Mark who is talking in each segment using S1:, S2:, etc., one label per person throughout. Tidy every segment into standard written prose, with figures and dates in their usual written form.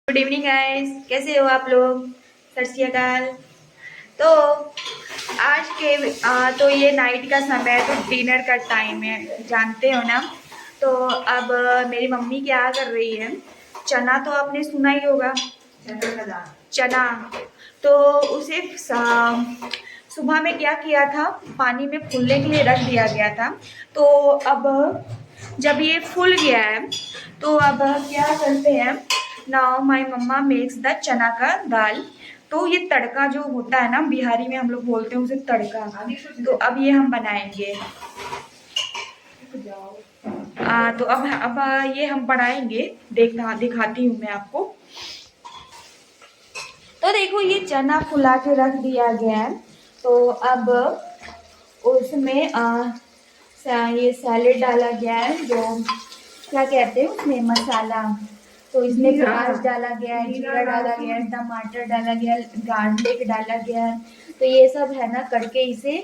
S1: Good evening guys, कैसे हो आप लोग। सत श्री अकाल। तो आज के तो ये नाइट का समय है, तो डिनर का टाइम है, जानते हो ना। तो अब मेरी मम्मी क्या कर रही है, चना तो आपने सुना ही होगा, चना। तो उसे सुबह में क्या किया था, पानी में फूलने के लिए रख दिया गया था। तो अब जब ये फूल गया है तो अब क्या करते हैं, now my mama makes the chana का दाल। तो ये तड़का जो होता है ना, बिहारी में हम लोग बोलते हैं उसे तड़का। तो अब ये हम बनाएंगे। तो अब ये हम बनाएंगे, दिखाती हूँ मैं आपको। तो देखो ये चना फुला के रख दिया गया है। तो अब उसमें ये सैलेड डाला गया है, जो क्या कहते हैं उसमें मसाला। तो इसमें प्याज डाला गया है, जीरा डाला गया है, टमाटर डाला गया है, गार्लिक डाला गया है। तो ये सब है ना करके इसे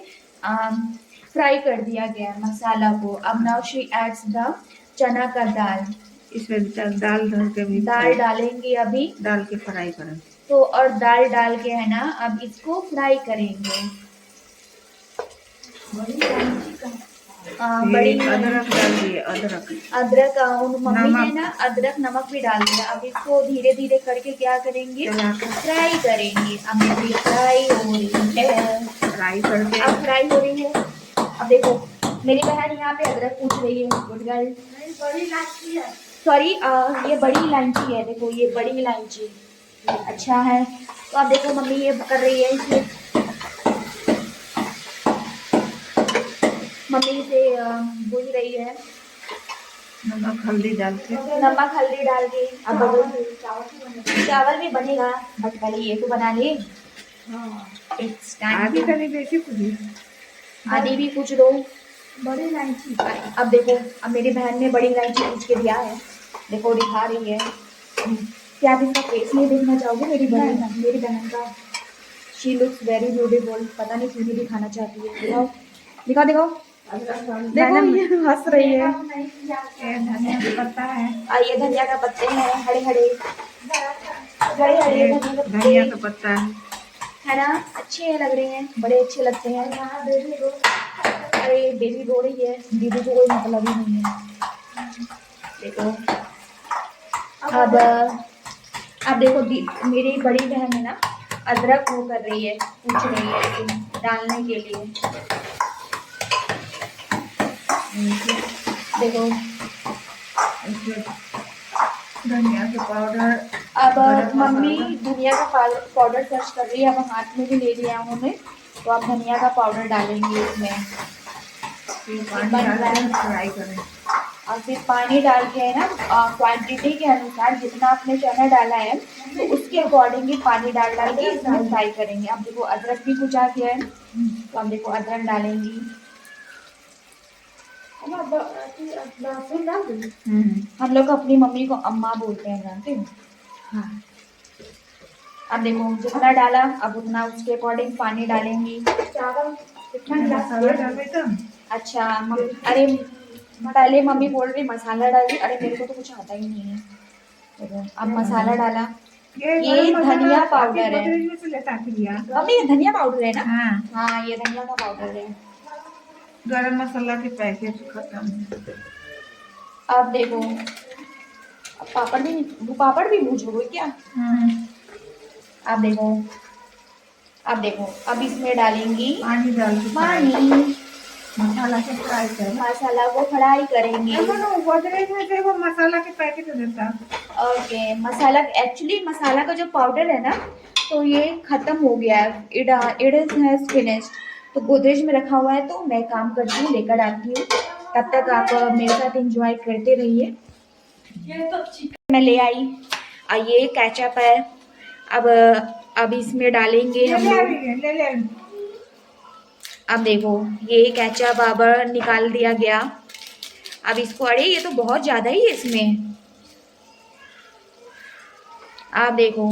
S1: फ्राई कर दिया गया है मसाला को। अब now she ads the chana का दाल।
S2: इसमें दाल डाल के भी
S1: दाल डालेंगे अभी,
S2: डाल के फ्राई करें।
S1: तो और दाल डाल के है ना अब इसको फ्राई करेंगे। बड़ी
S2: अदरक डाल दिए,
S1: अदरक मम्मी ने ना अदरक नमक भी डाल दिया। अब इसको धीरे धीरे करके क्या करेंगे, फ्राई करेंगे। अब ये फ्राई हो रही है,
S2: फ्राई करके
S1: अब फ्राई हो रही है। अब देखो मेरी बहन यहाँ पे अदरक पूछ रही है। Good girl. बड़ी इलायची है, सॉरी ये बड़ी इलायची है। देखो ये बड़ी इलायची अच्छा है। तो अब देखो मम्मी ये कर रही है, इसे मम्मी से भून रही है।
S2: नमक हल्दी डाल के
S1: अब चावल भी बनेगा, बट पहले ये तो बना ले।
S2: आधी करी बेची पूरी
S1: आधी भी पूछ दो। बड़ी इलायची। अब देखो अब मेरी बहन ने बड़ी इलायची पूछ के दिया है। देखो दिखा रही है। क्या आप इसका फेस नहीं देखना चाहोगे मेरी बहन का। She looks very beautiful. पता नहीं क्यों नहीं दिखाना चाहती है। दिखाओ दिखाओ दिखाओ। देखो ये हंस रही है।
S2: धनिया का पत्ता है,
S1: ये धनिया का पत्ते हैं, हरे हरे
S2: धनिया का पत्ता
S1: है ना। अच्छे लग रहे हैं, बड़े अच्छे लगते हैं। अरे बेबी रो रही है, दीदी को कोई मतलब ही नहीं है। देखो अब देखो मेरी बड़ी बहन है ना, अदरक वो कर रही है, पूछ रही है इसे डालने के लिए। देखो
S2: धनिया का पाउडर।
S1: अब मम्मी धनिया का पाउडर सर्च कर रही है। अब हाथ में भी ले लिया उन्होंने। तो अब धनिया का पाउडर डालेंगे इसमें,
S2: फ्राई करें।
S1: और फिर पानी डाल के है ना क्वांटिटी के अनुसार जितना आपने चना डाला है तो उसके अकॉर्डिंग ही पानी डाल के इसमें फ्राई करेंगे। अब देखो अदरक भी कुचा गया है, तो अब देखो अदरक डालेंगी। हम लोग अपनी मम्मी को अम्मा बोलते हैं, जानते हो। हाँ। अब देखो जितना डाला अब उतना उसके अकॉर्डिंग पानी डालेंगी। चावल
S2: मसाला डाले तो
S1: अच्छा अरे पहले मम्मी बोल रही मसाला डाली, अरे मेरे को तो कुछ आता ही नहीं है। देखो अब मसाला डाला। ये धनिया पाउडर है मम्मी, ये धनिया पाउडर है ना। हाँ ये धनिया का पाउडर है।
S2: गरम मसाला के पैकेट खत्म।
S1: अब देखो पापड़ भी भूजोगे क्या। अब देखो अब इसमें डालेंगी
S2: पानी डाल के मसाला के फ्राई करें।
S1: मसाला को फ्राई करेंगे।
S2: गोदरेज में देखो मसाला के पैकेट देता।
S1: ओके मसाला एक्चुअली मसाला का जो पाउडर है ना, तो ये खत्म हो गया है। It has finished. तो गोदरेज में रखा हुआ है, तो मैं काम करती हूँ, लेकर आती हूँ। तब तक आप मेरे साथ एंजॉय करते रहिए। मैं ले आई। ये केचप है। अब इसमें डालेंगे हम लोग। अब देखो ये केचप अब निकाल दिया गया। अब इसको, अरे ये तो बहुत ज्यादा ही है इसमें। आप देखो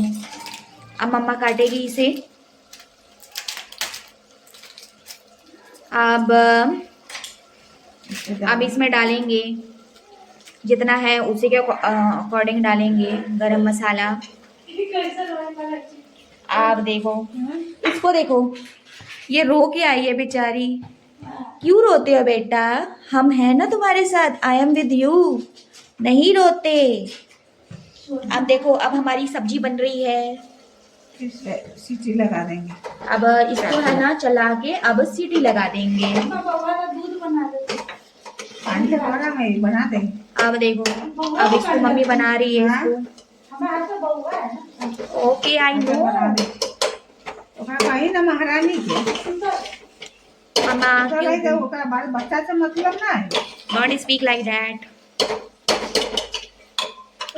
S1: अब मम्मा काटेगी इसे। अब इसमें डालेंगे जितना है उसी के अकॉर्डिंग डालेंगे गरम मसाला। आप देखो, इसको देखो, ये रो के आई है बेचारी। क्यों रोते हो बेटा? हम हैं ना तुम्हारे साथ, आई एम विद यू। नहीं रोते। अब देखो, अब हमारी सब्जी बन रही है।
S2: फिर से सीटी लगा देंगे।
S1: अब इसको है ना चला के अब सीटी लगा देंगे।
S2: दूध बना दे, पानी का थोड़ा है बना देंगे।
S1: अब देखो, अब इसको मम्मी बना रही है इसको। Okay I know.
S2: भाई ना महारानी के
S1: मम्मा
S2: तो भाई तो ओकरा बाल बच्चा से मतलब ना है।
S1: Not speak like that.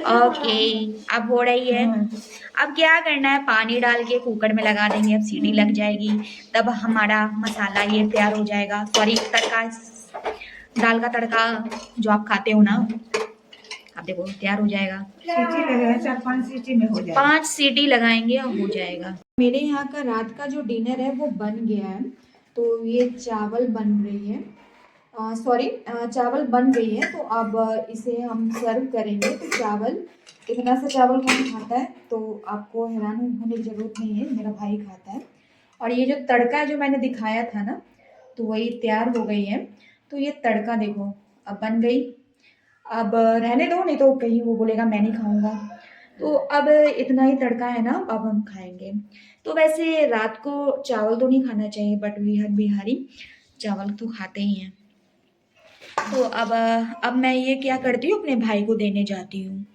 S1: Okay, अब हो रही है। अब क्या करना है, पानी डाल के कुकर में लगा देंगे। अब सीटी लग जाएगी, तब हमारा मसाला ये तैयार हो जाएगा। सॉरी, तड़का, दाल का तड़का जो आप खाते हो ना, अब देखो तैयार हो जाएगा।
S2: सीटी लगेगा, 4-5 सीटी में हो जाएगा।
S1: 5 सीटी लगाएंगे और हो जाएगा। मेरे यहाँ का रात का जो डिनर है वो बन गया है। तो ये चावल बन रही है, चावल बन गई है। तो अब इसे हम सर्व करेंगे। तो चावल, इतना सा चावल कौन खाता है? तो आपको हैरान होने की ज़रूरत नहीं है, मेरा भाई खाता है। और ये जो तड़का जो मैंने दिखाया था ना, तो वही तैयार हो गई है। तो ये तड़का देखो अब बन गई। अब रहने दो, नहीं तो कहीं वो बोलेगा मैं नहीं खाऊंगा। तो अब इतना ही तड़का है ना, अब हम खाएंगे। तो वैसे रात को चावल तो नहीं खाना चाहिए, बट वी हर बिहारी चावल तो खाते ही हैं। तो अब मैं ये क्या करती हूँ, अपने भाई को देने जाती हूँ।